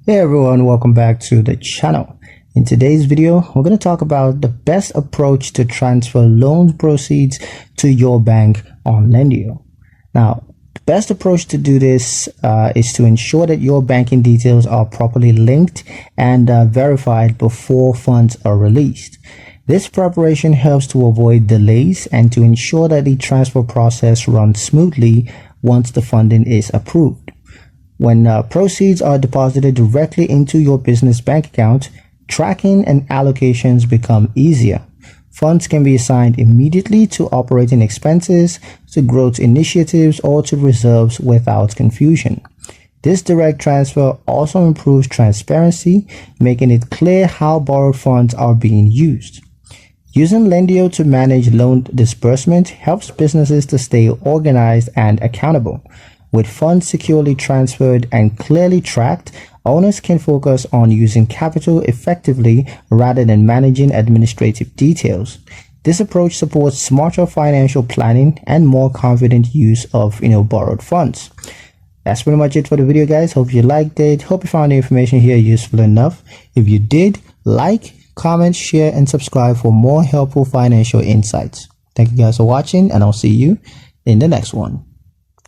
Hey everyone, welcome back to the channel. In today's video, we're going to talk about the best approach to transfer loan proceeds to your bank on Lendio. Now, the best approach to do this is to ensure that your banking details are properly linked and verified before funds are released. This preparation helps to avoid delays and to ensure that the transfer process runs smoothly once the funding is approved. When proceeds are deposited directly into your business bank account, tracking and allocations become easier. Funds can be assigned immediately to operating expenses, to growth initiatives, or to reserves without confusion. This direct transfer also improves transparency, making it clear how borrowed funds are being used. Using Lendio to manage loan disbursement helps businesses to stay organized and accountable. With funds securely transferred and clearly tracked, owners can focus on using capital effectively rather than managing administrative details. This approach supports smarter financial planning and more confident use of borrowed funds. That's pretty much it for the video, guys. Hope you liked it. Hope you found the information here useful enough. If you did, like, comment, share, and subscribe for more helpful financial insights. Thank you guys for watching, and I'll see you in the next one.